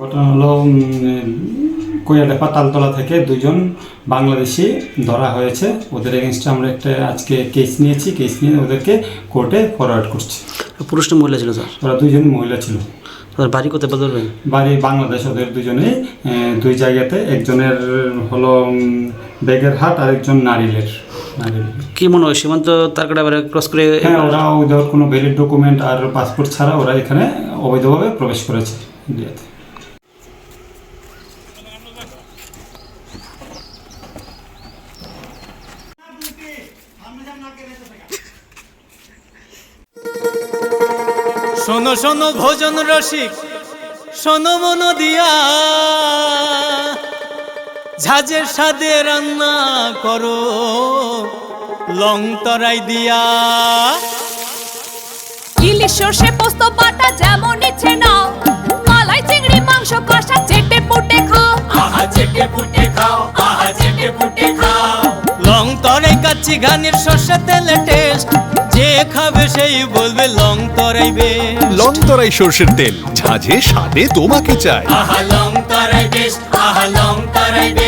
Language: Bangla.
ঘটনা হলো কোয়াডাপা তালতলা থেকে দুজন বাংলাদেশি ধরা হয়েছে। ওদের এগেনস্টে আমরা একটা আজকে কেস নিয়েছি। কেস নিয়ে ওদেরকে কোর্টে ফরওয়ার্ড করছি। পুরুষ না মহিলা ছিল স্যার? ওরা দুজন মহিলা ছিল। তাদের বাড়ি কোথায় বলবেন? বাড়ি বাংলাদেশ। ওদের দুজনেই দুই জায়গাতে, একজনের হলো বেগেরহাট আর একজন নারিলের। কি মনে হয় সীমান্ত তারকাটা ক্রস করে? হ্যাঁ, ওরা ওদের কোনো ভ্যালিড ডকুমেন্ট আর পাসপোর্ট ছাড়া ওরা এখানে অবৈধভাবে প্রবেশ করেছে ইন্ডিয়াতে। শোনো শোনো ভোজন রসিক, শোনো মন দিয়া, ঝাঁঝের স্বাদে রান্না করো লং তরাই দিয়া। ইলিশ সর্ষে পোস্ত বাটা যেমন ইচ্ছে নাও, মালাই চিংড়ি মাংস কষা চেটে পুটে খাও। আহা চেটে পুটে খাও, আহা চেটে পুটে খাও। লং তরাই কাচ্চি ঘানির সর্ষে তেলে টেস্ট, যে খাবে সেই বলবে লং তরাই বেশ। লং তরাই সর্ষের তেল, ঝাঁঝে স্বাদে তোমাকে চাই। আহা লং তরাই বেশ, আহা লং তরাই বেশ।